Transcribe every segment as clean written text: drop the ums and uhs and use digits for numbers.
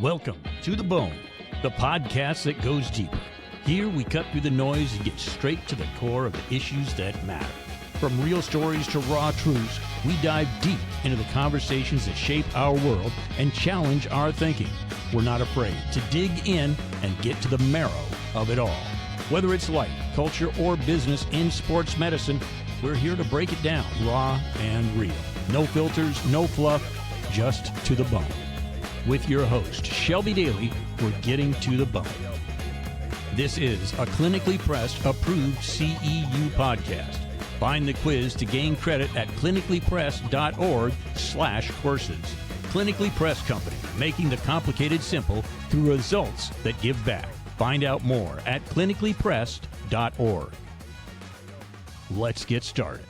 Welcome to The Bone, the podcast that goes deeper. Here we cut through the noise and get straight to the core of the issues that matter. From real stories to raw truths, we dive deep into the conversations that shape our world and challenge our thinking. We're not afraid to dig in and get to the marrow of it all. Whether it's life, culture, or business in sports medicine, we're here to break it down raw and real. No filters, no fluff, just to the bone. With your host, Shelby Daly, we're getting to the bone. This is a clinically pressed, approved CEU podcast. Find the quiz to gain credit at clinicallypressed.org/courses. Clinically Pressed Company, making the complicated simple through results that give back. Find out more at clinicallypressed.org. Let's get started.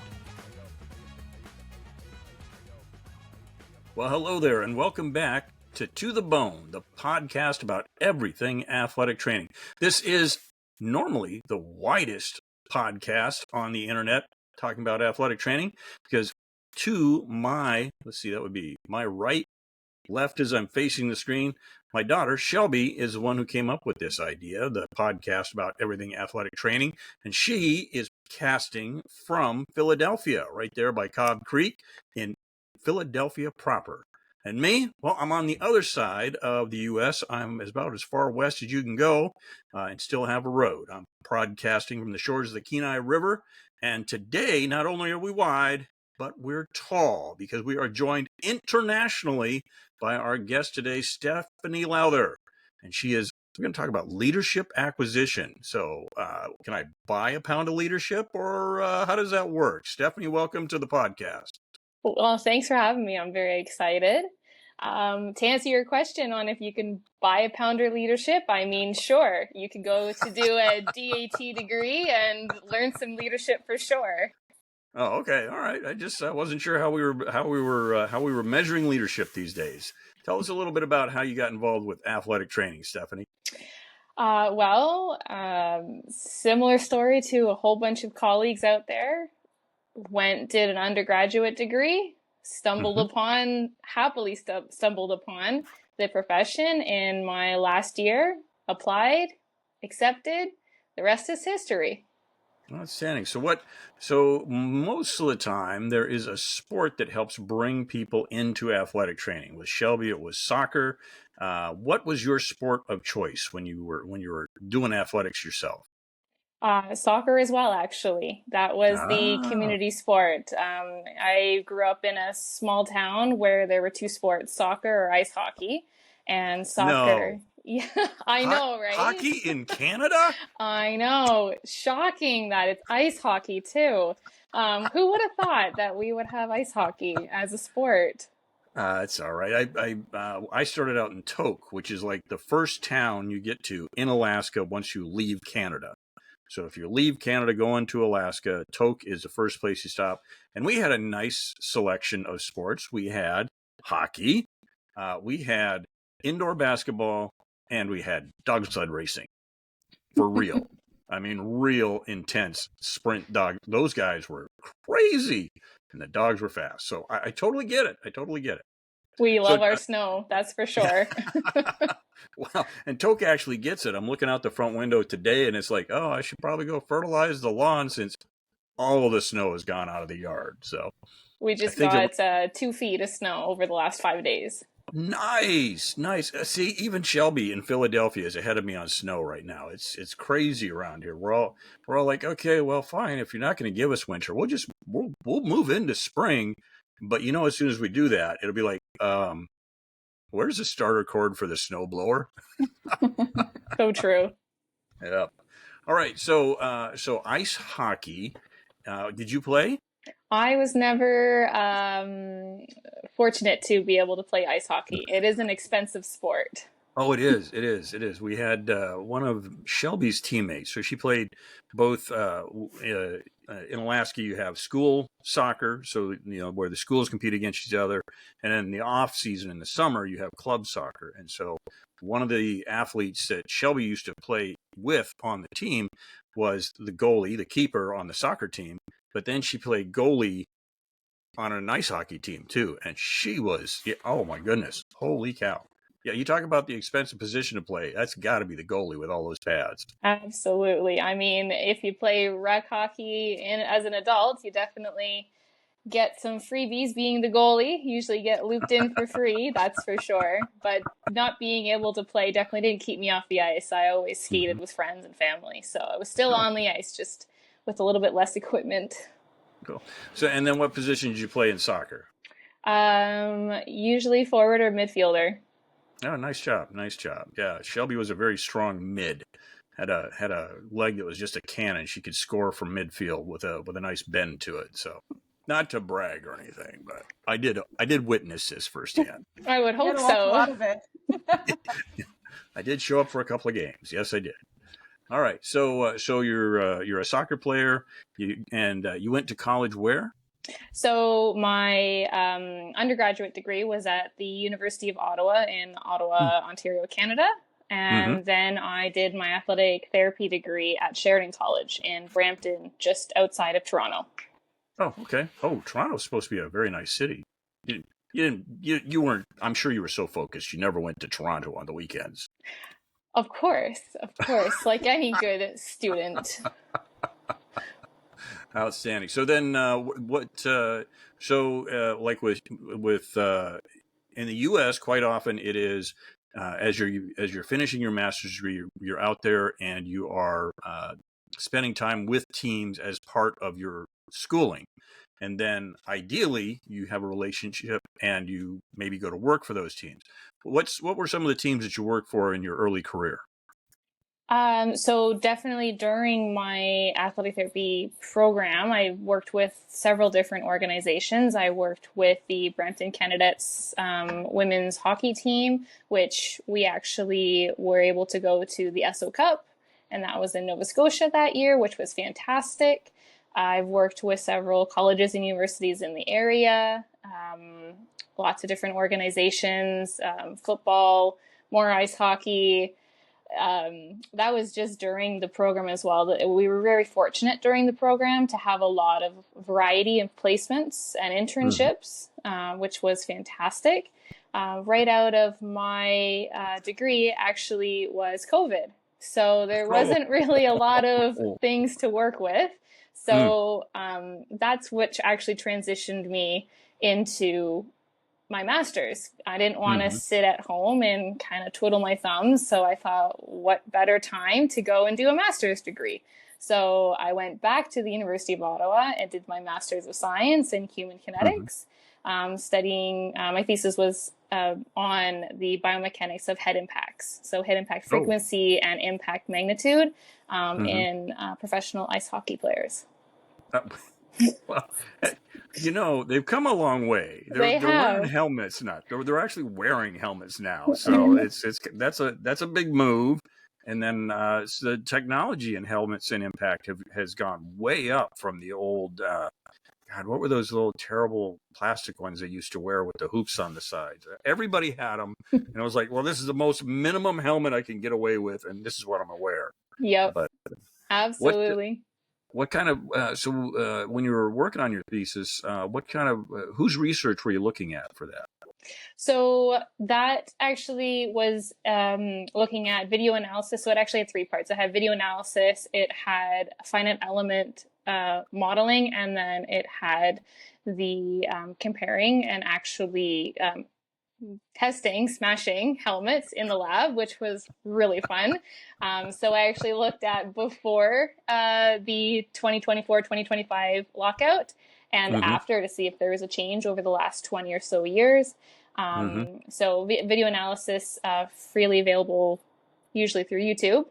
Well, hello there, and welcome back to the Bone, the podcast about everything athletic training. This is normally the widest podcast on the internet talking about athletic training, because to my, that would be my right, left as I'm facing the screen, my daughter, Shelby, is the one who came up with this idea, the podcast about everything athletic training, and she is casting from Philadelphia, right there by Cobb Creek in Philadelphia proper. And me, well, I'm on the other side of the U.S. I'm about as far west as you can go and still have a road. I'm broadcasting from the shores of the Kenai River. And today, not only are we wide, but we're tall, because we are joined internationally by our guest today, Stephanie Lowther. And we're going to talk about leadership acquisition. So can I buy a pound of leadership, or how does that work? Stephanie, welcome to the podcast. Well, thanks for having me. I'm very excited. To answer your question on if you can buy a pound of leadership, I mean, sure, you could go to do a DAT degree and learn some leadership for sure. Oh, okay, all right. I wasn't sure how we were measuring leadership these days. Tell us a little bit about how you got involved with athletic training, Stephanie. Similar story to a whole bunch of colleagues out there. Did an undergraduate degree, happily stumbled upon the profession in my last year, applied, accepted. The rest is history. Outstanding. So most of the time there is a sport that helps bring people into athletic training. With Shelby, it was soccer. What was your sport of choice when you were doing athletics yourself? Soccer as well, actually. That was the community sport. I grew up in a small town where there were two sports, soccer or ice hockey. And soccer. No. Yeah, I know, right? Hockey in Canada? I know. Shocking that it's ice hockey too. Who would have thought that we would have ice hockey as a sport? It's all right. I started out in Tok, which is like the first town you get to in Alaska once you leave Canada. So if you leave Canada going to Alaska, Tok is the first place you stop. And we had a nice selection of sports. We had hockey, we had indoor basketball, and we had dog sled racing. For real. I mean, real intense sprint dog. Those guys were crazy, and the dogs were fast. So I totally get it. We love our snow, that's for sure. Well, and Tok actually gets it. I'm looking out the front window today, and it's like, oh, I should probably go fertilize the lawn since all of the snow has gone out of the yard. So we just got 2 feet of snow over the last 5 days. Nice. See, even Shelby in Philadelphia is ahead of me on snow right now. It's crazy around here. We're all like, okay, well, fine. If you're not going to give us winter, we'll move into spring. But as soon as we do that, it'll be like, where's the starter cord for the snowblower? So true. Yeah. All right. So ice hockey. Did you play? I was never fortunate to be able to play ice hockey. It is an expensive sport. Oh, it is. We had one of Shelby's teammates. So she played both in Alaska. You have school soccer, so where the schools compete against each other, and then in the off season in the summer you have club soccer. And so one of the athletes that Shelby used to play with on the team was the goalie, the keeper on the soccer team. But then she played goalie on an ice hockey team too, and she was, oh my goodness, holy cow! Yeah, you talk about the expensive position to play. That's got to be the goalie with all those pads. Absolutely. I mean, if you play rec hockey as an adult, you definitely get some freebies being the goalie. You usually get looped in for free, that's for sure. But not being able to play definitely didn't keep me off the ice. I always skated with friends and family. So I was still Oh, on the ice, just with a little bit less equipment. cool. So, and then what position did you play in soccer? Usually forward or midfielder. Oh, nice job, nice job. Yeah, Shelby was a very strong mid. Had a leg that was just a cannon. She could score from midfield with a nice bend to it. So, not to brag or anything, but I did witness this firsthand. I would You had hope to watch a lot so. of it. I did show up for a couple of games. Yes, I did. All right. So you're a soccer player. You went to college where? So my undergraduate degree was at the University of Ottawa in Ottawa, Ontario, Canada. Mm-hmm. And then I did my athletic therapy degree at Sheridan College in Brampton, just outside of Toronto. Oh, okay. Oh, Toronto's supposed to be a very nice city. You weren't. I'm sure you were so focused. You never went to Toronto on the weekends. Of course, like any good student. Outstanding. So then, what? Like with in the U.S., quite often it is as you're finishing your master's degree, you're out there and you are spending time with teams as part of your schooling, and then ideally you have a relationship and you maybe go to work for those teams. What were some of the teams that you worked for in your early career? So definitely during my athletic therapy program, I worked with several different organizations. I worked with the Brampton Candidates women's hockey team, which we actually were able to go to the SO Cup, and that was in Nova Scotia that year, which was fantastic. I've worked with several colleges and universities in the area, lots of different organizations, football, more ice hockey. That was just during the program as well. We were very fortunate during the program to have a lot of variety of placements and internships, which was fantastic. Right out of my degree actually was COVID. So there wasn't really a lot of things to work with. So that's what actually transitioned me into my master's. I didn't want to sit at home and kind of twiddle my thumbs. So I thought, what better time to go and do a master's degree? So I went back to the University of Ottawa and did my Master's of Science in Human Kinetics, studying, my thesis was on the biomechanics of head impacts. So head impact frequency and impact magnitude in professional ice hockey players. Well, they've come a long way. They're wearing helmets now. They're actually wearing helmets now. So that's a big move. And then so the technology in helmets and impact has gone way up from the old. God, what were those little terrible plastic ones they used to wear with the hoops on the sides? Everybody had them, and I was like, well, this is the most minimum helmet I can get away with, and this is what I'm gonna wear. Yep, But absolutely. What kind of when you were working on your thesis, what kind of whose research were you looking at for that? So that actually was looking at video analysis. So it actually had three parts. It had video analysis, it had finite element modeling, and then it had the comparing and actually smashing helmets in the lab, which was really fun. So I actually looked at before the 2024-2025 lockout and after to see if there was a change over the last 20 or so years. So video analysis, freely available, usually through YouTube,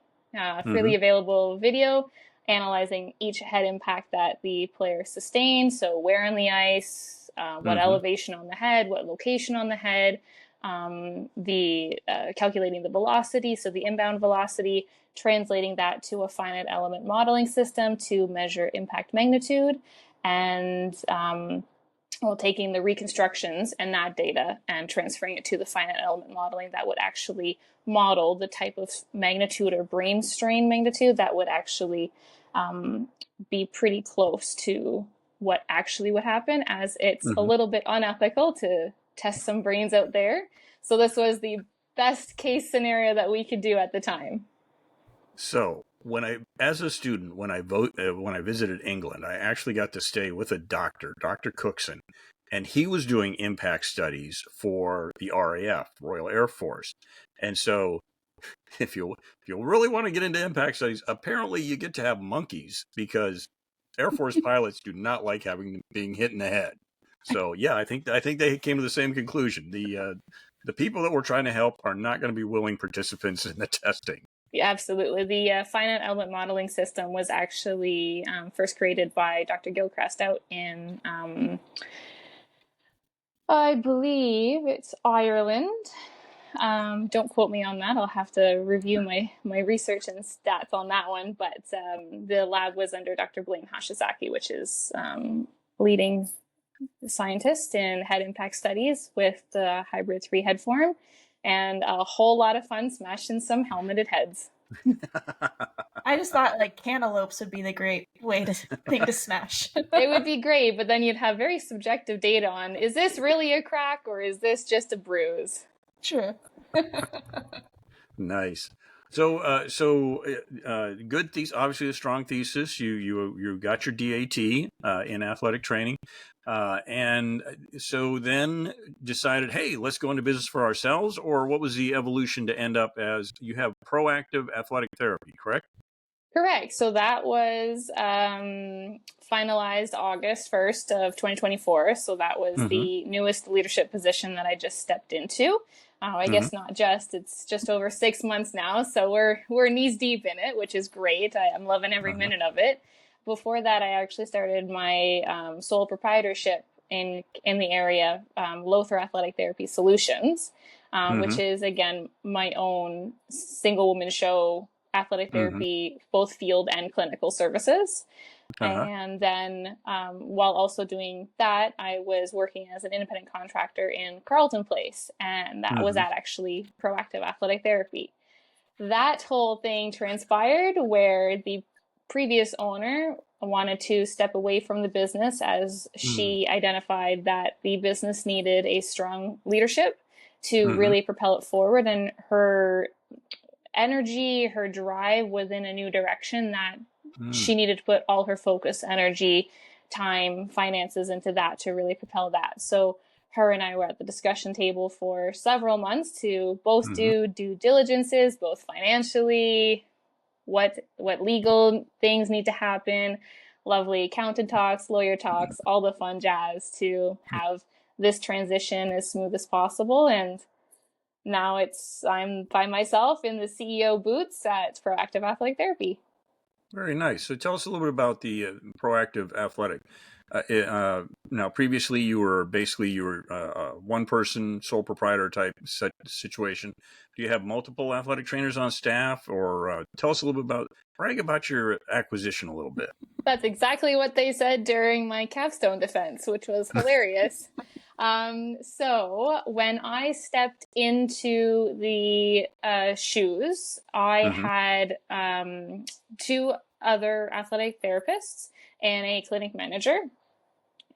freely available video, analyzing each head impact that the player sustained. So where on the ice, what elevation on the head, what location on the head, calculating the velocity, so the inbound velocity, translating that to a finite element modeling system to measure impact magnitude, and taking the reconstructions and that data and transferring it to the finite element modeling that would actually model the type of magnitude or brain strain magnitude that would actually be pretty close to what actually would happen, as it's a little bit unethical to test some brains out there. So this was the best case scenario that we could do at the time. So as a student, when I visited England, I actually got to stay with a doctor, Dr. Cookson, and he was doing impact studies for the RAF, Royal Air Force. And so if you really want to get into impact studies, apparently you get to have monkeys, because Air Force pilots do not like being hit in the head. So yeah, I think they came to the same conclusion. The people that we're trying to help are not going to be willing participants in the testing. Yeah, absolutely. The finite element modeling system was actually first created by Dr. Gilchrist out in, I believe it's Ireland. Don't quote me on that. I'll have to review my research and stats on that one. But the lab was under Dr. Blaine Hashizaki, which is leading scientist in head impact studies with the hybrid 3 head form, and a whole lot of fun smashing some helmeted heads. I just thought like cantaloupes would be the great thing to smash. It would be great, but then you'd have very subjective data on, is this really a crack or is this just a bruise? True. Nice. So good thesis. Obviously, a strong thesis. You got your DAT in athletic training, and so then decided, hey, let's go into business for ourselves. Or what was the evolution to end up as you have proactive athletic therapy? Correct. Correct. So that was finalized August 1st of 2024. So that was the newest leadership position that I just stepped into. I guess not just, it's just over 6 months now. So we're knees deep in it, which is great. I'm loving every minute of it. Before that, I actually started my sole proprietorship in the area, Lowther Athletic Therapy Solutions, which is, again, my own single woman show athletic therapy, both field and clinical services. And then while also doing that, I was working as an independent contractor in Carleton Place, and that was at actually proactive athletic therapy. That whole thing transpired where the previous owner wanted to step away from the business as she identified that the business needed a strong leadership to really propel it forward, and her energy, her drive was in a new direction that she needed to put all her focus, energy, time, finances into that to really propel that. So her and I were at the discussion table for several months to both do due diligences, both financially, what legal things need to happen, lovely accountant talks, lawyer talks, all the fun jazz to have this transition as smooth as possible. And now I'm by myself in the CEO boots at Proactive Athletic Therapy. Very nice. So tell us a little bit about the proactive athletic. Now, previously you were a one-person sole proprietor type situation. Do you have multiple athletic trainers on staff, or tell us a little bit brag about your acquisition a little bit? That's exactly what they said during my capstone defense, which was hilarious. So when I stepped into the shoes, I had 2 other athletic therapists and a clinic manager.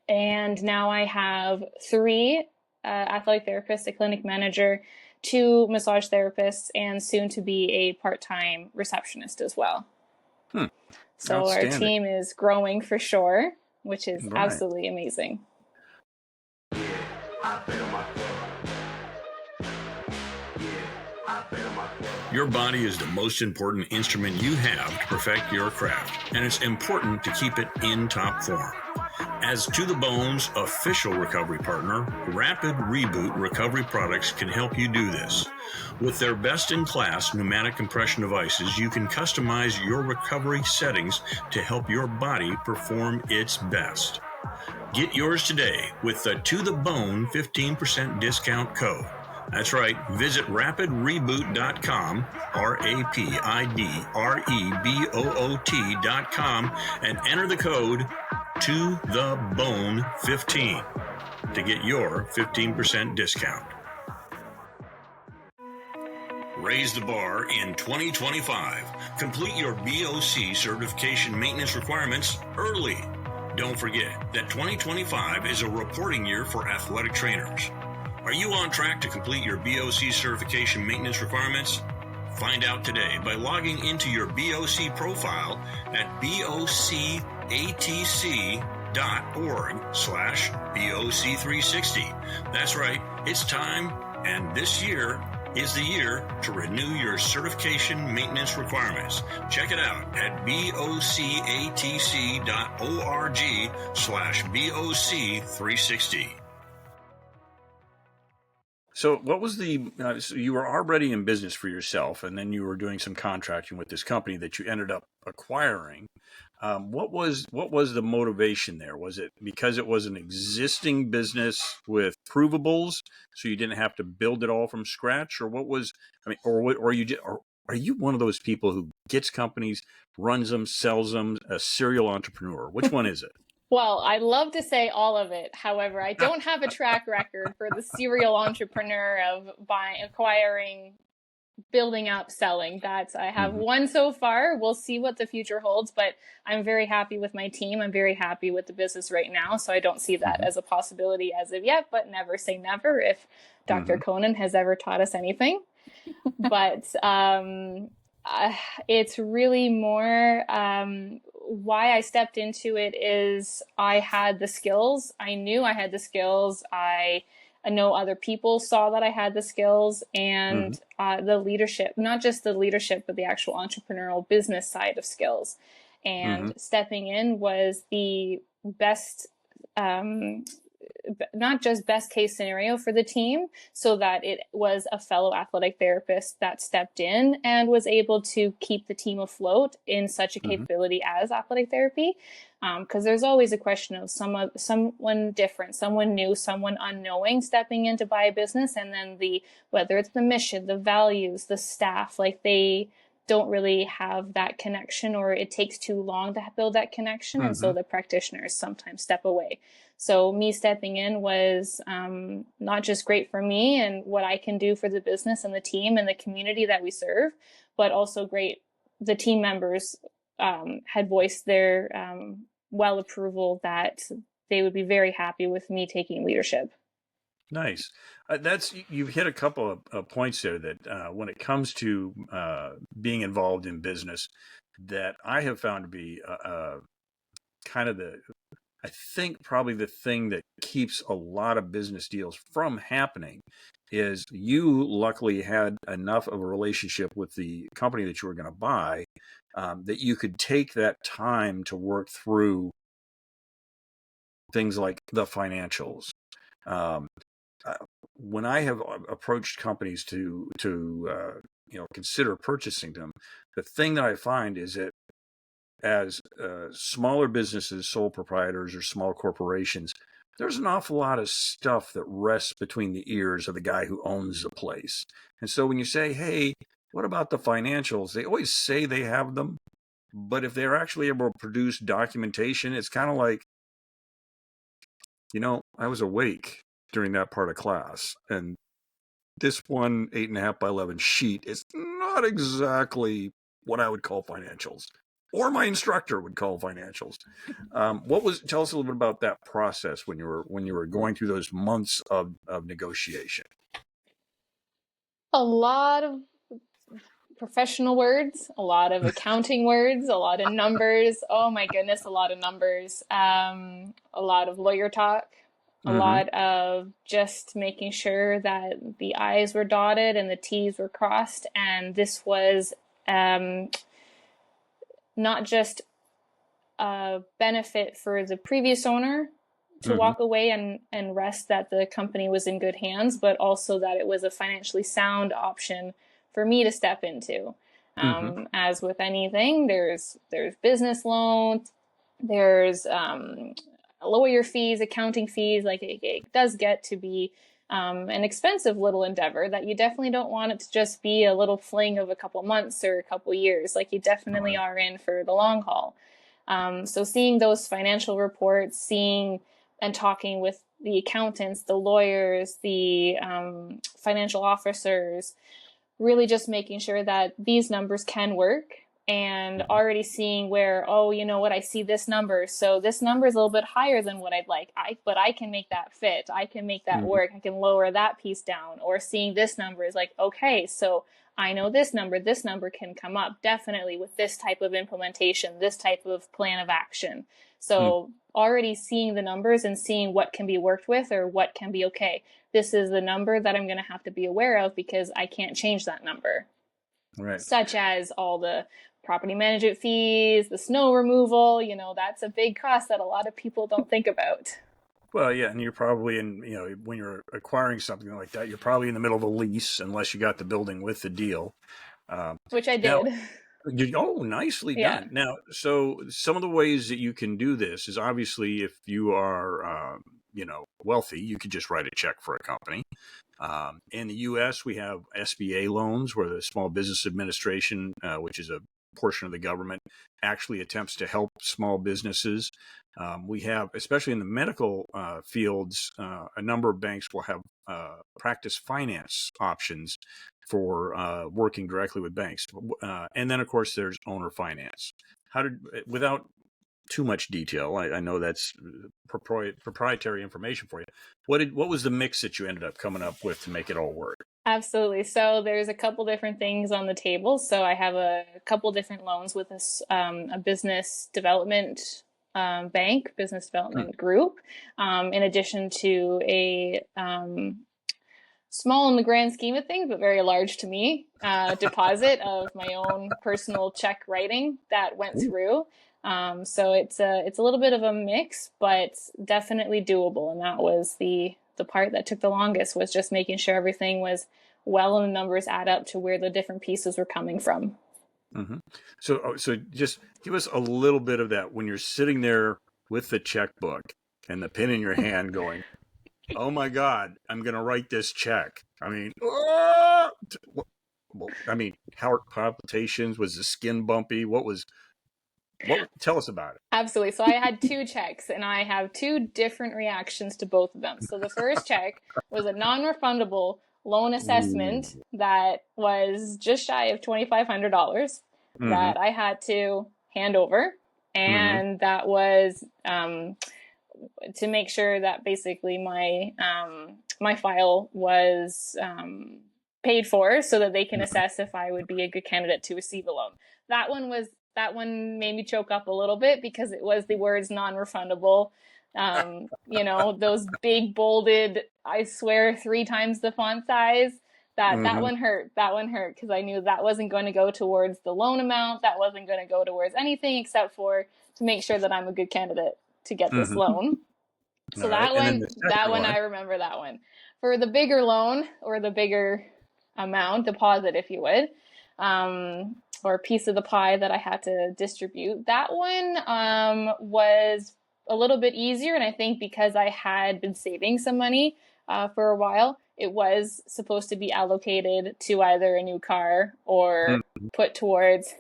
And now I have 3 athletic therapists, a clinic manager, 2 massage therapists, and soon to be a part-time receptionist as well. So our team is growing for sure, which is absolutely amazing. Your body is the most important instrument you have to perfect your craft, and it's important to keep it in top form. As To The Bone's official recovery partner, Rapid Reboot Recovery Products can help you do this. With their best-in-class pneumatic compression devices, you can customize your recovery settings to help your body perform its best. Get yours today with the To The Bone 15% discount code. That's right. Visit rapidreboot.com, rapidreboot.com, and enter the code ToTheBone15 to get your 15% discount. Raise the bar in 2025. Complete your BOC certification maintenance requirements early. Don't forget that 2025 is a reporting year for athletic trainers. Are you on track to complete your BOC certification maintenance requirements? Find out today by logging into your BOC profile at bocatc.org/BOC360. That's right, it's time, and this year is the year to renew your certification maintenance requirements. Check it out at bocatc.org/BOC360. So what was so you were already in business for yourself, and then you were doing some contracting with this company that you ended up acquiring. What was the motivation there? Was it because it was an existing business with provables, so you didn't have to build it all from scratch, or what was? I mean, or are you one of those people who gets companies, runs them, sells them, a serial entrepreneur? Which one is it? Well, I'd love to say all of it. However, I don't have a track record for the serial entrepreneur of buying, acquiring, building up, selling. I have one so far. We'll see what the future holds, but I'm very happy with my team. I'm very happy with the business right now. So I don't see that as a possibility as of yet, but never say never if Dr. Conan has ever taught us anything. But it's really more why I stepped into it is I had the skills. I knew I had the skills. I know other people saw that I had the skills and the leadership, not just the leadership, but the actual entrepreneurial business side of skills. And stepping in was the best, not just best case scenario for the team, so that it was a fellow athletic therapist that stepped in and was able to keep the team afloat in such a capability as athletic therapy. Because there's always a question of someone different, someone new, someone unknowing stepping in to buy a business, and then whether it's the mission, the values, the staff, like they don't really have that connection, or it takes too long to build that connection, and so the practitioners sometimes step away. So me stepping in was not just great for me and what I can do for the business and the team and the community that we serve, but also great. The team members had voiced their well approval that they would be very happy with me taking leadership. Nice. You've hit a couple of points there that when it comes to being involved in business, that I have found to be kind of I think probably the thing that keeps a lot of business deals from happening is you luckily had enough of a relationship with the company that you were going to buy that you could take that time to work through things like the financials. When I have approached companies to consider purchasing them, the thing that I find is that as smaller businesses, sole proprietors, or small corporations, there's an awful lot of stuff that rests between the ears of the guy who owns the place. And so when you say, hey, what about the financials? They always say they have them, but if they're actually able to produce documentation, it's kind of like, I was awake during that part of class, and this 8.5 by 11 sheet is not exactly what I would call financials, or my instructor would call financials. Tell us a little bit about that process when you were going through those months of negotiation. A lot of professional words, a lot of accounting words, a lot of numbers. Oh my goodness, a lot of numbers. A lot of lawyer talk. A lot of just making sure that the I's were dotted and the T's were crossed. And this was not just a benefit for the previous owner to walk away and rest that the company was in good hands, but also that it was a financially sound option for me to step into. As with anything, there's business loans, there's lawyer fees, accounting fees. Like it does get to be an expensive little endeavor that you definitely don't want it to just be a little fling of a couple months or a couple years. Like you definitely are in for the long haul. So seeing those financial reports, seeing and talking with the accountants, the lawyers, the financial officers, really just making sure that these numbers can work and already seeing where, oh, you know what, I see this number. So this number is a little bit higher than what I'd like. But I can make that fit. I can make that work. I can lower that piece down. Or seeing this number is like, okay, so I know this number can come up definitely with this type of implementation, this type of plan of action. So already seeing the numbers and seeing what can be worked with or what can be okay. This is the number that I'm going to have to be aware of because I can't change that number. Right. Such as all the property management fees, the snow removal, that's a big cost that a lot of people don't think about. Well, yeah, and you're probably when you're acquiring something like that, you're probably in the middle of a lease unless you got the building with the deal. Which I did. Nicely done. Now, so some of the ways that you can do this is obviously if you are, wealthy, you could just write a check for a company. In the U.S., we have SBA loans where the Small Business Administration, which is a portion of the government, actually attempts to help small businesses. We have, especially in the medical fields, a number of banks will have practice finance options for working directly with banks. And then, of course, there's owner finance. Without too much detail, I know that's proprietary information for you. What was the mix that you ended up coming up with to make it all work? Absolutely. So there's a couple different things on the table. So I have a couple different loans with a business development bank, business development group, in addition to a small in the grand scheme of things, but very large to me, deposit of my own personal check writing that went through. So it's a little bit of a mix, but definitely doable. And that was the part that took the longest, was just making sure everything was well and the numbers add up to where the different pieces were coming from. Mm-hmm. So just give us a little bit of that when you're sitting there with the checkbook and the pen in your hand going, oh my God, I'm going to write this check. I mean, heart palpitations, was the skin bumpy? Tell us about it. Absolutely. So I had two checks and I have two different reactions to both of them. So the first check was a non-refundable loan assessment that was just shy of $2,500 that I had to hand over. And that was to make sure that basically my file was paid for so that they can assess if I would be a good candidate to receive a loan. That one made me choke up a little bit because it was the words non-refundable. Those big bolded, I swear 3 times the font size. That one hurt. That one hurt because I knew that wasn't going to go towards the loan amount. That wasn't going to go towards anything except for to make sure that I'm a good candidate to get this loan. So that one, I remember that one. For the bigger loan or the bigger amount, deposit, if you would, or piece of the pie that I had to distribute, that one was a little bit easier. And I think because I had been saving some money for a while, it was supposed to be allocated to either a new car or put towards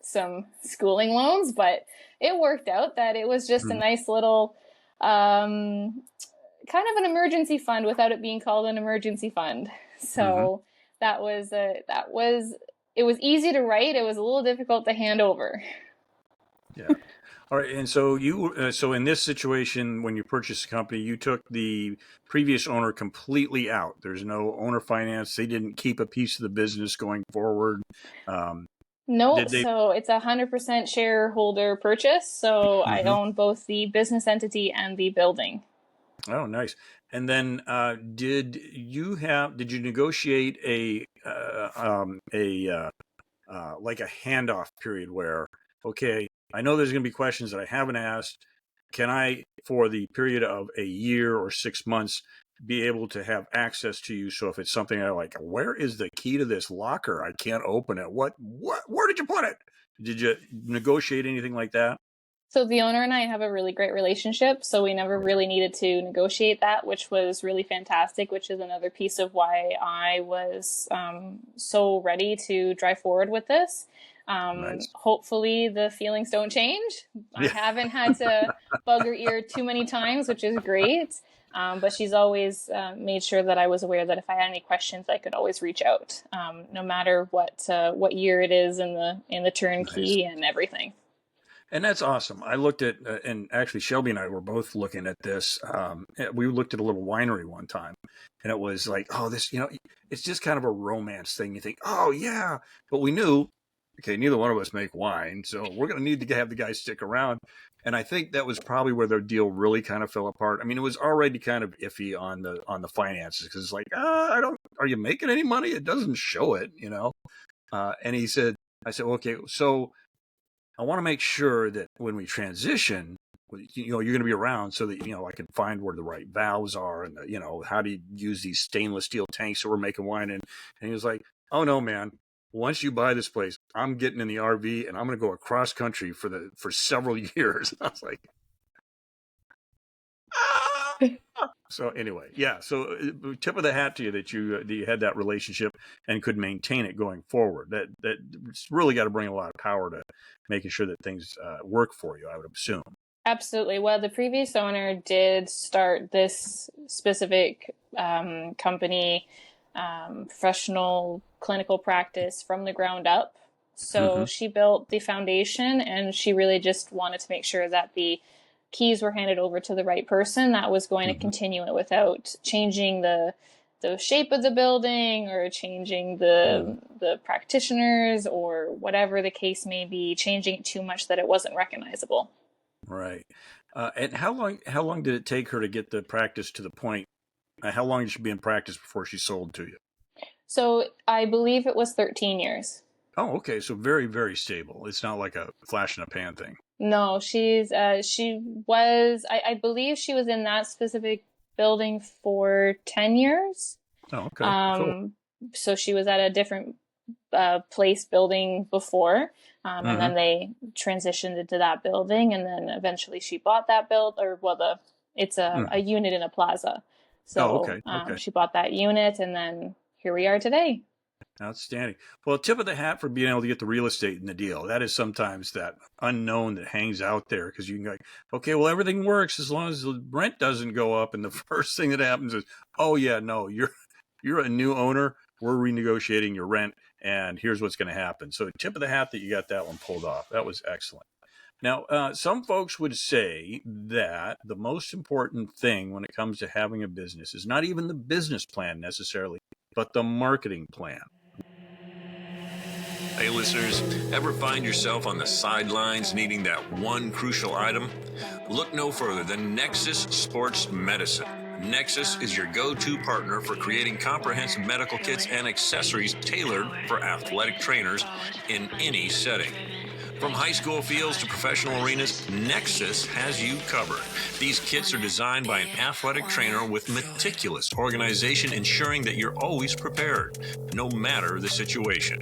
some schooling loans. But it worked out that it was just a nice little kind of an emergency fund without it being called an emergency fund. So it was easy to write. It was a little difficult to hand over. Yeah. All right. And so so in this situation, when you purchased a company, you took the previous owner completely out. There's no owner finance. They didn't keep a piece of the business going forward. No, so it's 100% shareholder purchase. So I own both the business entity and the building. Oh, nice. And then did you negotiate like a handoff period where, okay, I know there's going to be questions that I haven't asked. Can I, for the period of a year or 6 months, be able to have access to you? So if it's something I like, where is the key to this locker? I can't open it. Where did you put it? Did you negotiate anything like that? So the owner and I have a really great relationship, so we never really needed to negotiate that, which was really fantastic, which is another piece of why I was so ready to drive forward with this. Nice. Hopefully the feelings don't change. I haven't had to bug her ear too many times, which is great. But she's always made sure that I was aware that if I had any questions, I could always reach out, no matter what year it is in the turnkey and everything. And that's awesome. I looked at, and actually Shelby and I were both looking at this. We looked at a little winery one time, and it was like, oh, this, it's just kind of a romance thing. You think, oh yeah, but we knew, okay, neither one of us make wine, so we're going to need to have the guys stick around. And I think that was probably where their deal really kind of fell apart. I mean, it was already kind of iffy on the finances, because it's like, are you making any money? It doesn't show it, And I said, okay, so I want to make sure that when we transition, you're going to be around so that, I can find where the right valves are and, how do you use these stainless steel tanks that we're making wine in. And he was like, oh no, man, once you buy this place, I'm getting in the RV and I'm going to go across country for several years. I was like, So anyway, yeah. So tip of the hat to you that you had that relationship and could maintain it going forward. That really got to bring a lot of power to making sure that things work for you, I would assume. Absolutely. Well, the previous owner did start this specific company, professional clinical practice from the ground up. So she built the foundation, and she really just wanted to make sure that the keys were handed over to the right person that was going to continue it without changing the shape of the building or changing the practitioners or whatever the case may be, changing it too much that it wasn't recognizable. Right. And how long did it take her to get the practice to the point? How long did she be in practice before she sold to you? So I believe it was 13 years. Oh, okay. So very, very stable. It's not like a flash in a pan thing. No, she was, I believe she was in that specific building for 10 years. Oh, okay. Cool. So she was at a different place building before, and then they transitioned into that building, and then eventually she bought that it's a unit in a plaza. So okay. she bought that unit, and then here we are today. Outstanding. Well, tip of the hat for being able to get the real estate in the deal. That is sometimes that unknown that hangs out there, because you can go, okay, well, everything works as long as the rent doesn't go up. And the first thing that happens is, oh yeah, no, you're a new owner. We're renegotiating your rent, and here's what's going to happen. So tip of the hat that you got that one pulled off. That was excellent. Now, some folks would say that the most important thing when it comes to having a business is not even the business plan necessarily, but the marketing plan. Hey listeners, ever find yourself on the sidelines needing that one crucial item? Look no further than Nexus Sports Medicine. Nexus is your go-to partner for creating comprehensive medical kits and accessories tailored for athletic trainers in any setting. From high school fields to professional arenas, Nexus has you covered. These kits are designed by an athletic trainer with meticulous organization, ensuring that you're always prepared, no matter the situation.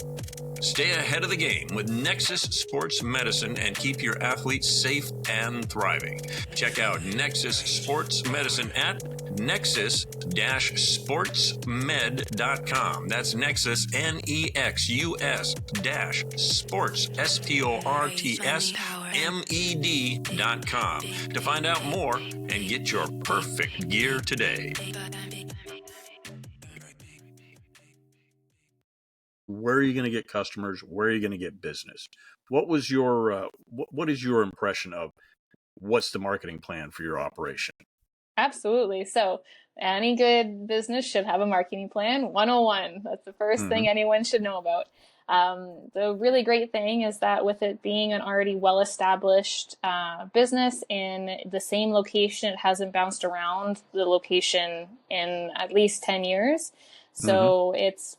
Stay ahead of the game with Nexus Sports Medicine and keep your athletes safe and thriving. Check out Nexus Sports Medicine at nexus-sportsmed.com. That's Nexus, NEXUS-sports, SPORTSMED.com to find out more and get your perfect gear today. Where are you going to get customers? Where are you going to get business? What was your what is your impression of what's the marketing plan for your operation? Absolutely. So any good business should have a marketing plan. 101. That's the first thing anyone should know about. The really great thing is that with it being an already well-established business in the same location, it hasn't bounced around the location in at least 10 years. So it's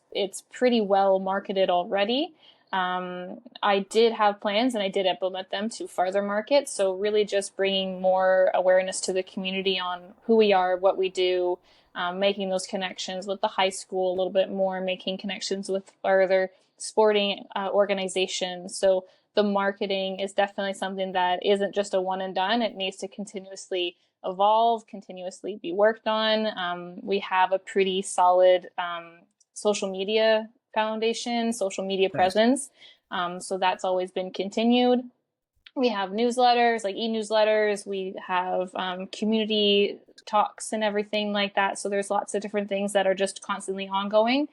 pretty well marketed already. I did have plans and I did implement them to further market. So really just bringing more awareness to the community on who we are, what we do, making those connections with the high school a little bit more, making connections with further sporting organizations. So the marketing is definitely something that isn't just a one and done. It needs to continuously evolve, continuously be worked on. We have a pretty solid social media foundation, social media presence. So that's always been continued. We have newsletters, like e-newsletters. We have community talks and everything like that. So there's lots of different things that are just constantly ongoing.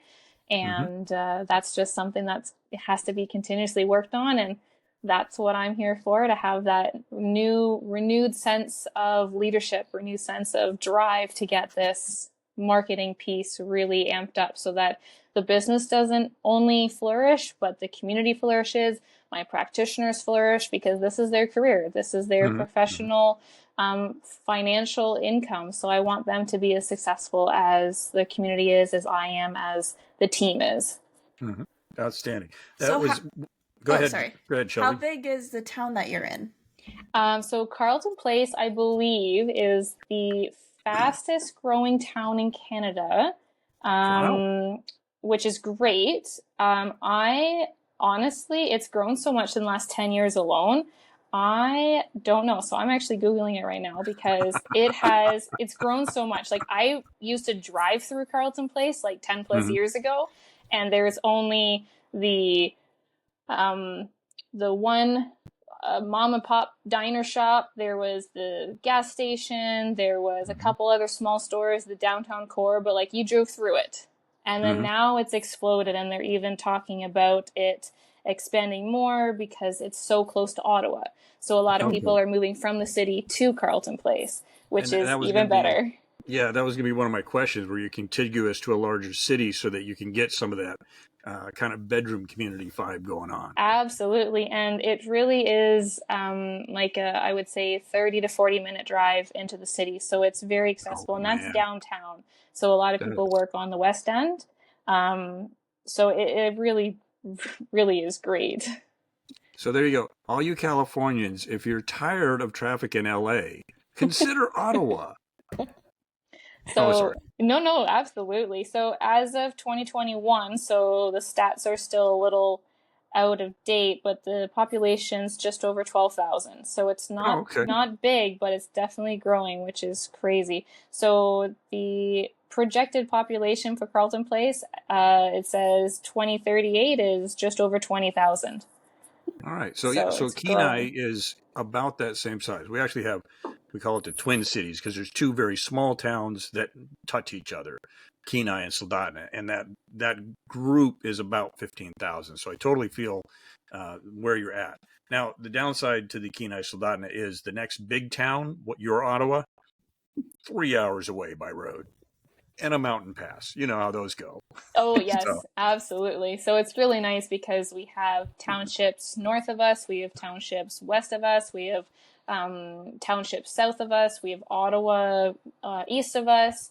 And that's just something it has to be continuously worked on. And that's what I'm here for, to have that renewed sense of leadership, renewed sense of drive to get this marketing piece really amped up so that the business doesn't only flourish, but the community flourishes, my practitioners flourish, because this is their career. This is their professional financial income. So I want them to be as successful as the community is, as I am, as the team is. Outstanding. So Go ahead. Sorry. Go ahead, Shelby. How big is the town that you're in? So Carleton Place, I believe, is the fastest growing town in Canada, which is great. I honestly, it's grown so much in the last 10 years alone. I don't know. So I'm actually Googling it right now because it's grown so much. Like, I used to drive through Carleton Place like 10 plus years ago, and there's only the one mom and pop diner shop. There was the gas station. There was a couple other small stores, the downtown core, but like, you drove through it. And then now it's exploded, and they're even talking about it expanding more because it's so close to Ottawa. So a lot of people are moving from the city to Carleton Place, which is even better. Yeah, that was going to be one of my questions, where you're contiguous to a larger city so that you can get some of that kind of bedroom community vibe going on. Absolutely. And it really is I would say 30 to 40 minute drive into the city. So it's very accessible, and that's downtown. So a lot of people work on the West End. So it really, really is great. So there you go. All you Californians, if you're tired of traffic in LA, consider Ottawa. So no, absolutely. So as of 2021, so the stats are still a little out of date, but the population's just over 12,000. So it's not big, but it's definitely growing, which is crazy. So the projected population for Carleton Place, it says 2038 is just over 20,000. All right. So Kenai is about that same size. We actually we call it the Twin Cities, because there's two very small towns that touch each other, Kenai and Soldotna, and that group is about 15,000. So I totally feel where you're at. Now, the downside to the Kenai Soldotna is the next big town, your Ottawa, 3 hours away by road, and a mountain pass. You know how those go. Oh, yes, absolutely. So it's really nice because we have townships north of us, we have townships west of us, we have townships south of us, we have Ottawa east of us.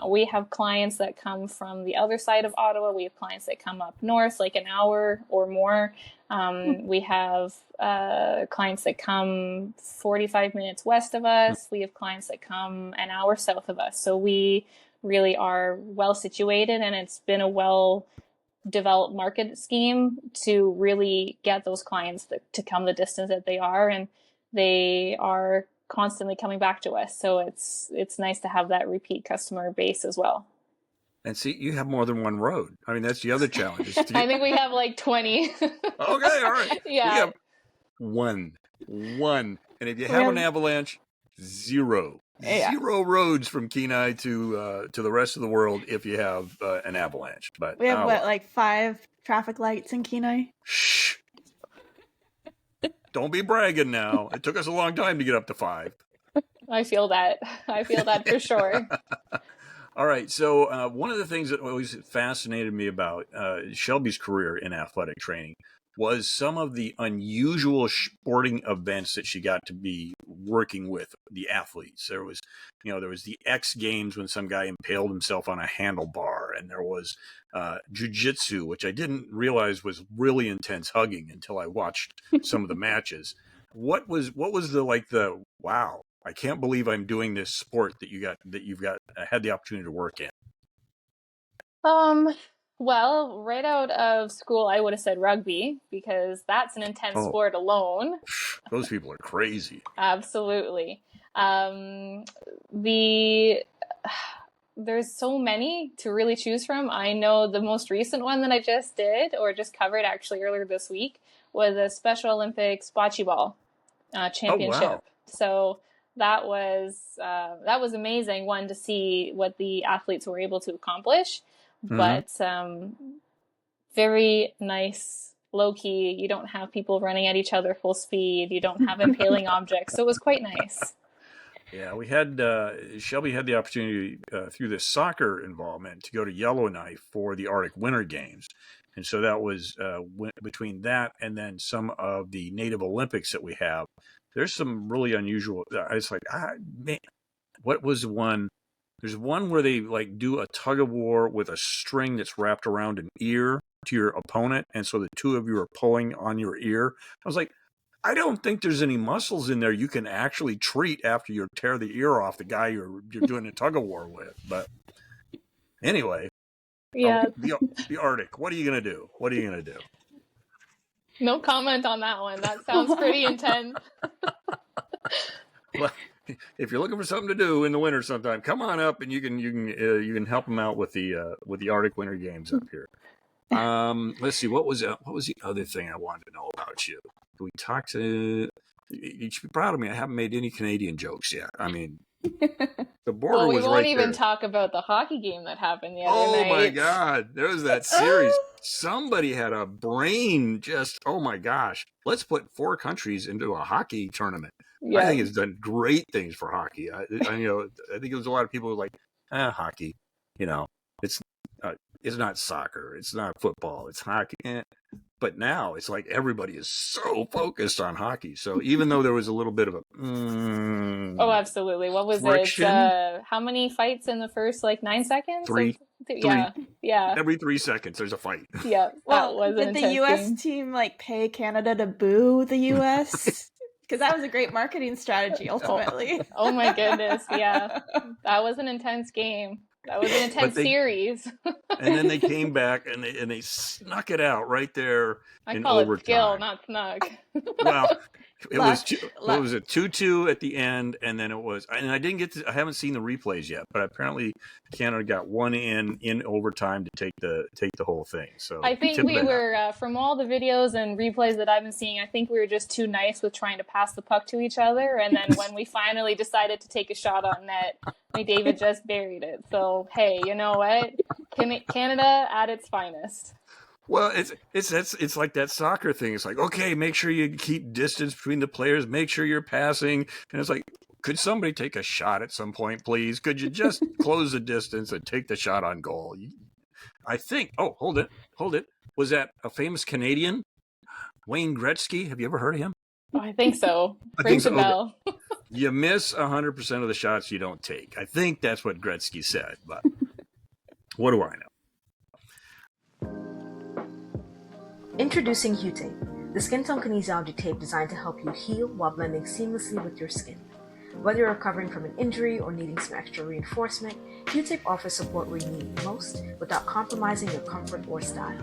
We have clients that come from the other side of Ottawa. We have clients that come up north, like an hour or more. We have clients that come 45 minutes west of us. We have clients that come an hour south of us. So we really are well situated, and it's been a well developed market scheme to really get those clients to come the distance that they are, and they are constantly coming back to us. So it's nice to have that repeat customer base as well. And see, you have more than one road. I mean, that's the other challenge. I think we have like 20. Okay, all right. Yeah. We have one. And if you have an avalanche, zero. Yeah. Zero roads from Kenai to the rest of the world if you have an avalanche. But we have like 5 traffic lights in Kenai? Shh. Don't be bragging now. It took us a long time to get up to 5. I feel that for sure. All right. So one of the things that always fascinated me about Shelby's career in athletic training was some of the unusual sporting events that she got to be working with the athletes. There was the X Games when some guy impaled himself on a handlebar, and there was jiu-jitsu, which I didn't realize was really intense hugging until I watched some of the matches. What was the wow, I can't believe I'm doing this sport that you've had the opportunity to work in? Well, right out of school, I would have said rugby, because that's an intense sport alone. Those people are crazy. Absolutely. There's so many to really choose from. I know the most recent one that I just did, or just covered actually earlier this week, was a Special Olympics bocce ball championship. wow. So that was amazing, one, to see what the athletes were able to accomplish, but very nice, low key. You don't have people running at each other full speed. You don't have impaling objects. So it was quite nice. Yeah, we had Shelby had the opportunity through this soccer involvement to go to Yellowknife for the Arctic Winter Games, and so that was between that and then some of the Native Olympics that we have. There's some really unusual. I was like, man, what was the one? There's one where they like do a tug of war with a string that's wrapped around an ear to your opponent, and so the two of you are pulling on your ear. I was like, I don't think there's any muscles in there you can actually treat after you tear the ear off the guy you're doing a tug of war with. But anyway, Yeah. The Arctic. What are you gonna do? What are you gonna do? No comment on that one. That sounds pretty intense. Well, if you're looking for something to do in the winter sometime, come on up and you can help them out with the Arctic Winter Games up here. Let's see, what was the other thing I wanted to know about you? We talked to. You should be proud of me. I haven't made any Canadian jokes yet. I mean, the border Well, we was won't right even there. talk about the hockey game that happened the other night. Oh my God, there was that series. Somebody had a brain. Just oh my gosh, let's put 4 countries into a hockey tournament. Yeah. I think it's done great things for hockey. I think there's a lot of people who are like, hockey. It's not soccer. It's not football. It's hockey. But now it's like everybody is so focused on hockey. So even though there was a little bit of a oh, absolutely. What was friction? it? How many fights in the first 9 seconds? 3. Yeah. Every 3 seconds there's a fight. Yeah. Well, that was did the U.S. team pay Canada to boo the U.S.? Because that was a great marketing strategy, ultimately. Oh my goodness, yeah. That was an intense game. That was an intense series. And then they came back and they snuck it out right there in call overtime. it skill, not snuck. Well, it was 2-2 at the end, and then it was. And I haven't seen the replays yet, but apparently Canada got one in overtime to take the whole thing. So I think we were from all the videos and replays that I've been seeing. I think we were just too nice with trying to pass the puck to each other, and then when we finally decided to take a shot on net, David just buried it. So hey, you know what? Canada at its finest. Well, it's like that soccer thing. It's like, okay, make sure you keep distance between the players. Make sure you're passing. And it's like, could somebody take a shot at some point, please? Could you just close the distance and take the shot on goal? I think. Oh, hold it. Was that a famous Canadian, Wayne Gretzky? Have you ever heard of him? Oh, I think so. Rings a bell. Okay. You miss 100% of the shots you don't take. I think that's what Gretzky said. But what do I know? Introducing HuTape, the skin tone kinesiology tape designed to help you heal while blending seamlessly with your skin. Whether you're recovering from an injury or needing some extra reinforcement, HuTape offers support where you need it most without compromising your comfort or style.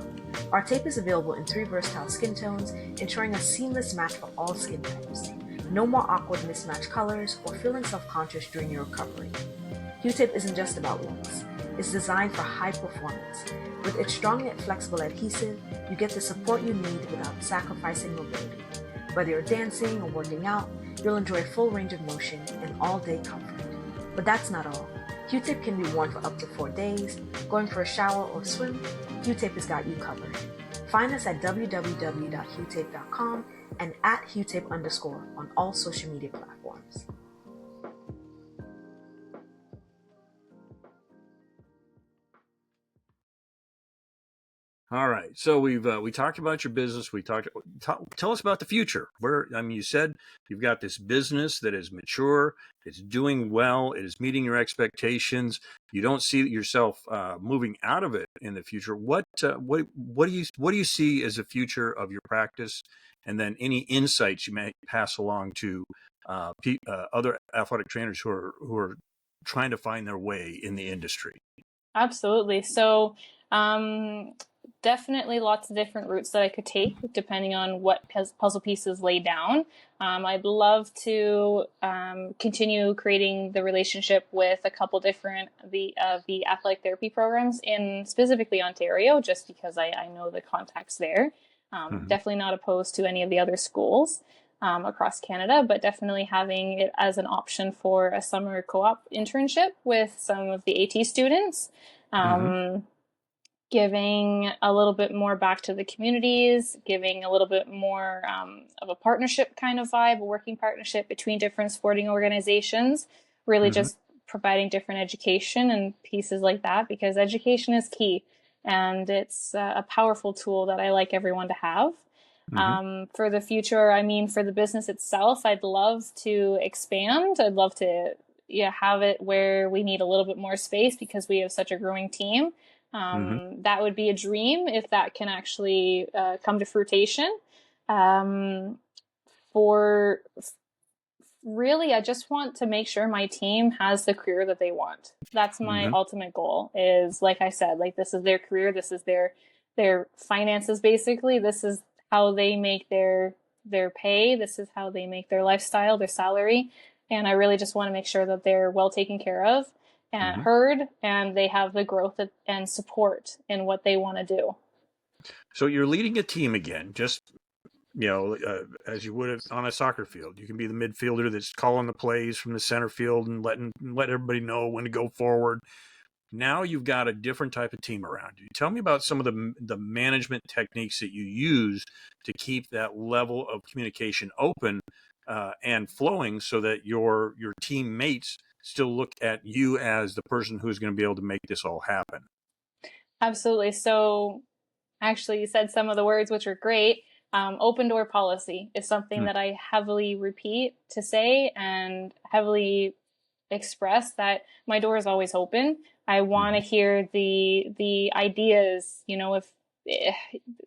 Our tape is available in 3 versatile skin tones, ensuring a seamless match for all skin types. No more awkward mismatched colors or feeling self-conscious during your recovery. HuTape isn't just about looks. It's designed for high performance. With its strong yet flexible adhesive, you get the support you need without sacrificing mobility. Whether you're dancing or working out, you'll enjoy full range of motion and all-day comfort. But that's not all. HuTape can be worn for up to 4 days. Going for a shower or swim, HuTape has got you covered. Find us at www.hutape.com and at HuTape_ on all social media platforms. All right. So we talked about your business. Tell us about the future. You said you've got this business that is mature. It's doing well. It is meeting your expectations. You don't see yourself moving out of it in the future. What do you see as the future of your practice? And then any insights you may pass along to other athletic trainers who are trying to find their way in the industry. Absolutely. So definitely lots of different routes that I could take depending on what puzzle pieces lay down. I'd love to continue creating the relationship with a couple different the athletic therapy programs in specifically Ontario, just because I know the contacts there. Definitely not opposed to any of the other schools across Canada, but definitely having it as an option for a summer co-op internship with some of the AT students. Giving a little bit more back to the communities, giving a little bit more of a partnership kind of vibe, a working partnership between different sporting organizations, really just providing different education and pieces like that, because education is key and it's a powerful tool that I like everyone to have. For the future, I mean, for the business itself, I'd love to expand. I'd love to have it where we need a little bit more space because we have such a growing team. That would be a dream if that can actually come to fruition. For really, I just want to make sure my team has the career that they want. That's my ultimate goal is, like I said, like this is their career. This is their finances, basically. This is how they make their pay. This is how they make their lifestyle, their salary. And I really just want to make sure that they're well taken care of and heard, and they have the growth and support in what they want to do. So you're leading a team again, just as you would have on a soccer field. You can be the midfielder that's calling the plays from the center field and let everybody know when to go forward. Now you've got a different type of team around you. Tell me about some of the management techniques that you use to keep that level of communication open and flowing, so that your teammates still look at you as the person who's going to be able to make this all happen. Absolutely. So actually, you said some of the words which are great. Open door policy is something that I heavily repeat to say and heavily express, that my door is always open. I want to hear the ideas. If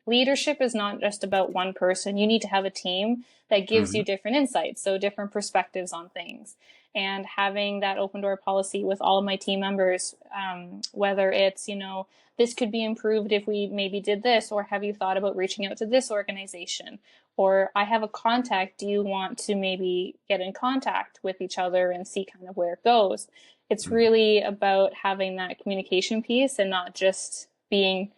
leadership is not just about one person, you need to have a team that gives you different insights, so different perspectives on things. And having that open door policy with all of my team members, whether it's, this could be improved if we maybe did this, or have you thought about reaching out to this organization? Or I have a contact, do you want to maybe get in contact with each other and see kind of where it goes? It's really about having that communication piece and not just being,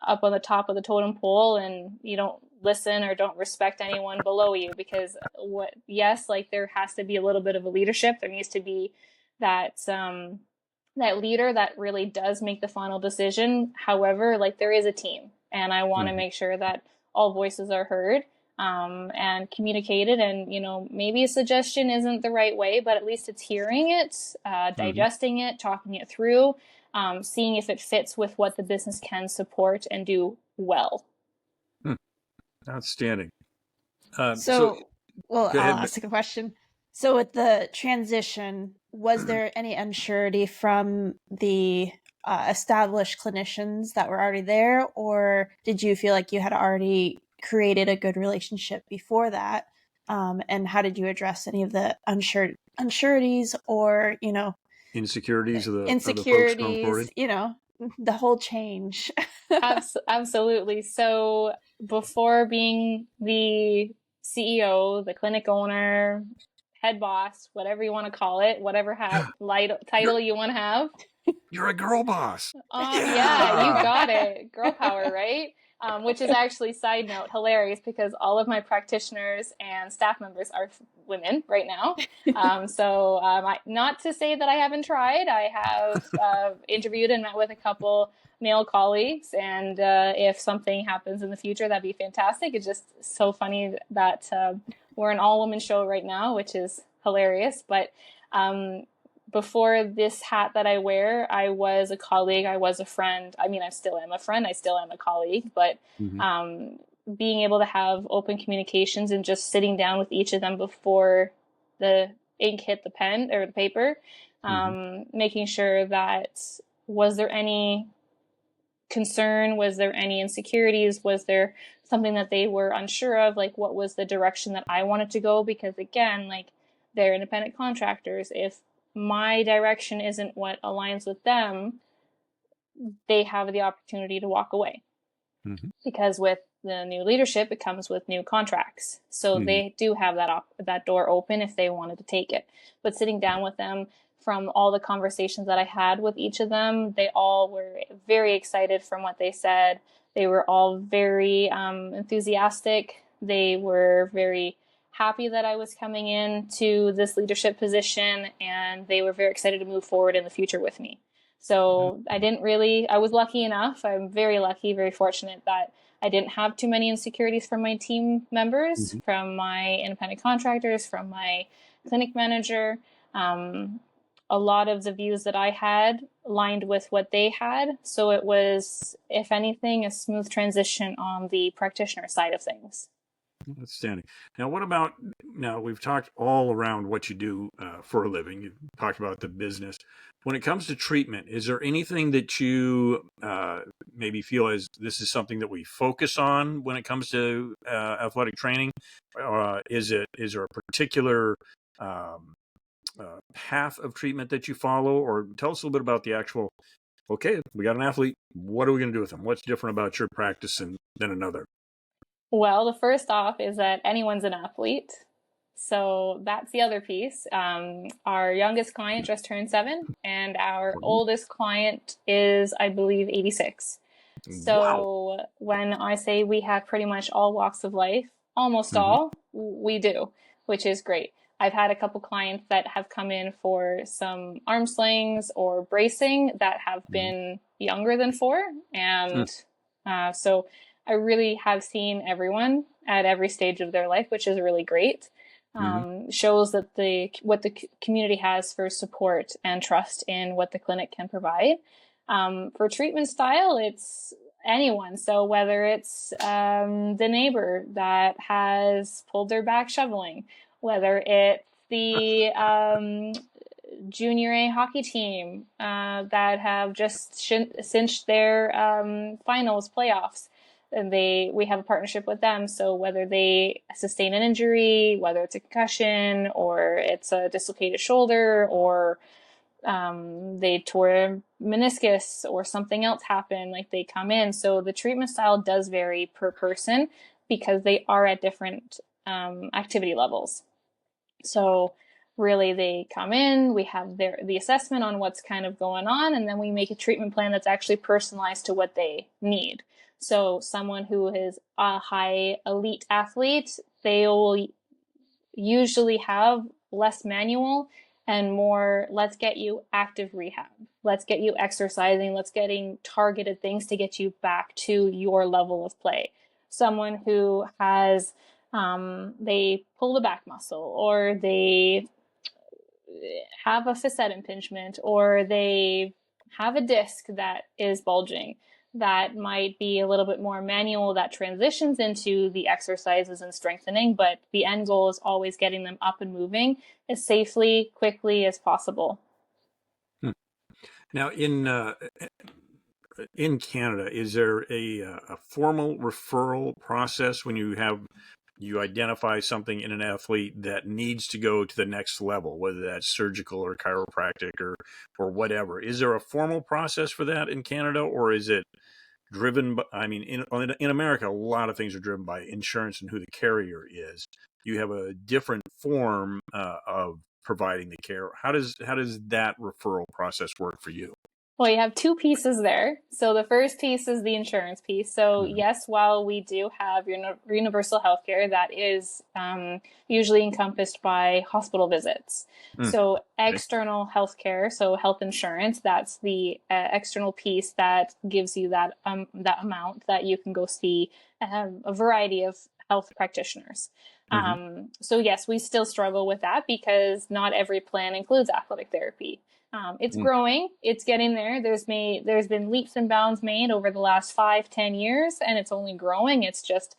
up on the top of the totem pole and you don't listen or don't respect anyone below you. Because there has to be a little bit of a leadership. There needs to be that leader that really does make the final decision. However, there is a team, and I want to make sure that all voices are heard and communicated. And, maybe a suggestion isn't the right way, but at least it's hearing it, digesting it, talking it through, seeing if it fits with what the business can support and do well. Outstanding. I'll ask a question. So with the transition, was there any unsurety from the established clinicians that were already there, or did you feel like you had already created a good relationship before that? And how did you address any of the unsureties or, insecurities of the folks insecurities, the whole change? Absolutely. So before being the CEO, the clinic owner, head boss, whatever you want to call it, whatever title you want to have. You're a girl boss. Yeah, you got it. Girl power, right? Which is actually, side note, hilarious, because all of my practitioners and staff members are women right now. Not to say that I haven't tried. I have interviewed and met with a couple male colleagues, and if something happens in the future, that'd be fantastic. It's just so funny that we're an all-woman show right now, which is hilarious. But before this hat that I wear, I was a colleague, I was a friend. I mean, I still am a friend, I still am a colleague, but being able to have open communications and just sitting down with each of them before the ink hit the pen or the paper, making sure that, was there any concern? Was there any insecurities? Was there something that they were unsure of? What was the direction that I wanted to go? Because again, they're independent contractors. If my direction isn't what aligns with them, they have the opportunity to walk away. Because with the new leadership, it comes with new contracts. So they do have that door open if they wanted to take it. But sitting down with them, from all the conversations that I had with each of them, they all were very excited from what they said. They were all very enthusiastic. They were very happy that I was coming into this leadership position, and they were very excited to move forward in the future with me. So I was lucky enough. I'm very lucky, very fortunate that I didn't have too many insecurities from my team members, from my independent contractors, from my clinic manager. A lot of the views that I had aligned with what they had. So it was, if anything, a smooth transition on the practitioner side of things. Outstanding. Now we've talked all around what you do for a living. You've talked about the business. When it comes to treatment, is there anything that you maybe feel as this is something that we focus on when it comes to athletic training? Is there a particular path of treatment that you follow? Or tell us a little bit about the actual, okay, we got an athlete. What are we going to do with them? What's different about your practice than another? Well, the first off is that anyone's an athlete. So that's the other piece. Our youngest client just turned 7, and our oldest client is, I believe, 86. So when I say we have pretty much all walks of life, almost all, we do, which is great. I've had a couple clients that have come in for some arm slings or bracing that have been younger than 4. And so I really have seen everyone at every stage of their life, which is really great. Shows that what the community has for support and trust in what the clinic can provide. For treatment style, it's anyone. So whether it's the neighbor that has pulled their back shoveling, whether it's the junior A hockey team that have just cinched their finals playoffs, and we have a partnership with them. So whether they sustain an injury, whether it's a concussion or it's a dislocated shoulder, or they tore a meniscus or something else happened, like they come in. So the treatment style does vary per person because they are at different activity levels. So really they come in, we have the assessment on what's kind of going on, and then we make a treatment plan that's actually personalized to what they need. So someone who is a high elite athlete, they will usually have less manual and more, let's get you active rehab. Let's get you exercising. Let's getting targeted things to get you back to your level of play. Someone who has, they pull the back muscle, or they have a facet impingement, or they have a disc that is bulging, that might be a little bit more manual, that transitions into the exercises and strengthening, but the end goal is always getting them up and moving as safely, quickly as possible. Now, in Canada, is there a formal referral process when you identify something in an athlete that needs to go to the next level, whether that's surgical or chiropractic or whatever? Is there a formal process for that in Canada, or is it driven by, I mean, in America, a lot of things are driven by insurance and who the carrier is. You have a different form of providing the care. How does that referral process work for you? Well, you have 2 pieces there. So the first piece is the insurance piece. So yes, while we do have universal healthcare, that is usually encompassed by hospital visits. So external healthcare, so health insurance, that's the external piece that gives you that amount that you can go see a variety of health practitioners. So yes, we still struggle with that because not every plan includes athletic therapy. It's growing, it's getting there. There's been leaps and bounds made over the last 5-10 years, and it's only growing. It's just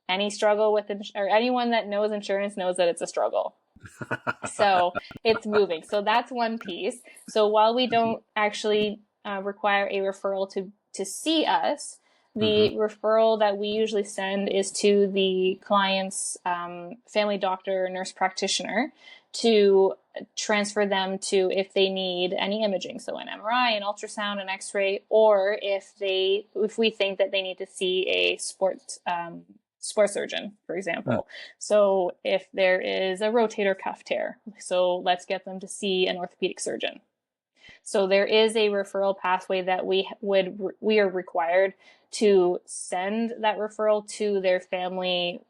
any struggle with or anyone that knows insurance knows that it's a struggle. So it's moving. So that's one piece. So while we don't actually require a referral to see us, the referral that we usually send is to the client's family doctor or nurse practitioner to transfer them to if they need any imaging, so an MRI, an ultrasound, an X-ray, or if we think that they need to see a sports surgeon, for example. So if there is a rotator cuff tear, so let's get them to see an orthopedic surgeon. So there is a referral pathway that we are required to send that referral to their family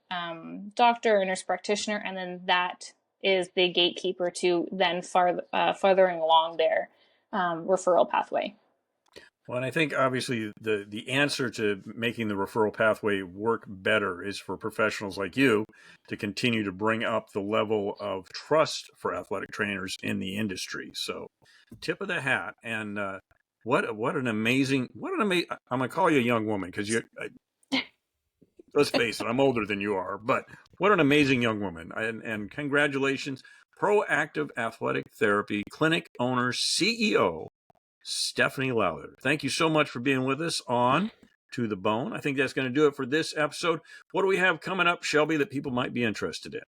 doctor or nurse practitioner, and then that is the gatekeeper to then furthering along their referral pathway. Well, and I think obviously the answer to making the referral pathway work better is for professionals like you to continue to bring up the level of trust for athletic trainers in the industry. So, tip of the hat. And what an amazing, I'm going to call you a young woman because let's face it, I'm older than you are, but what an amazing young woman. And congratulations, Proactive Athletic Therapy Clinic owner, CEO, Stephanie Lowther. Thank you so much for being with us on To the Bone. I think that's going to do it for this episode. What do we have coming up, Shelby, that people might be interested in?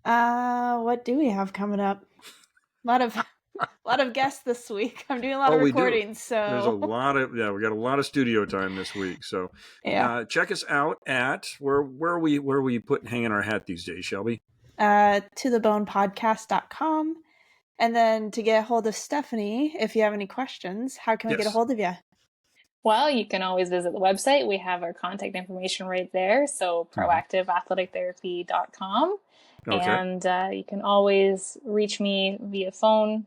What do we have coming up? A lot of guests this week. I'm doing a lot of recordings, so there's a lot of we got a lot of studio time this week. So check us out at where are we hanging our hat these days, Shelby? tothebonepodcast.com. And then to get a hold of Stephanie, if you have any questions, how can we get a hold of you? Well, you can always visit the website. We have our contact information right there. So proactiveathletictherapy.com. Okay. And you can always reach me via phone.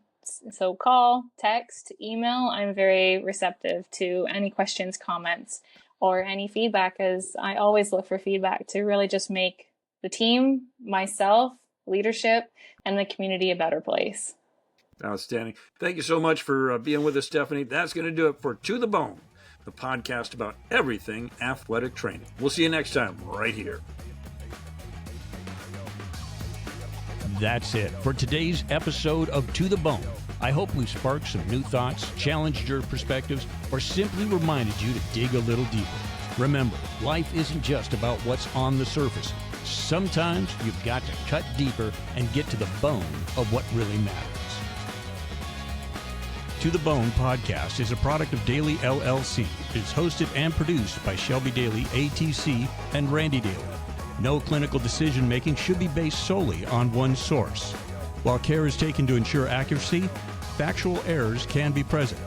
So call, text, email. I'm very receptive to any questions, comments, or any feedback, as I always look for feedback to really just make the team, myself, leadership, and the community a better place. Outstanding. Thank you so much for being with us, Stephanie. That's going to do it for To the Bone, the podcast about everything athletic training. We'll see you next time right here. That's it for today's episode of To the Bone. I hope we've sparked some new thoughts, challenged your perspectives, or simply reminded you to dig a little deeper. Remember, life isn't just about what's on the surface. Sometimes you've got to cut deeper and get to the bone of what really matters. To the Bone podcast is a product of Daily LLC. It is hosted and produced by Shelby Daly, ATC, and Randy Daly. No clinical decision-making should be based solely on one source. While care is taken to ensure accuracy, factual errors can be present.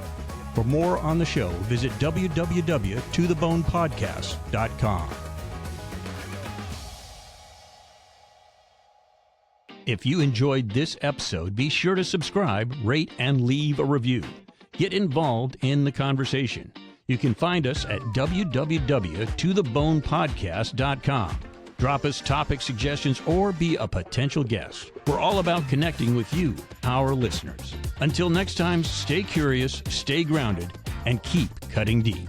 For more on the show, visit www.tothebonepodcast.com. If you enjoyed this episode, be sure to subscribe, rate, and leave a review. Get involved in the conversation. You can find us at www.tothebonepodcast.com. Drop us topic suggestions or be a potential guest. We're all about connecting with you, our listeners. Until next time, stay curious, stay grounded, and keep cutting deep.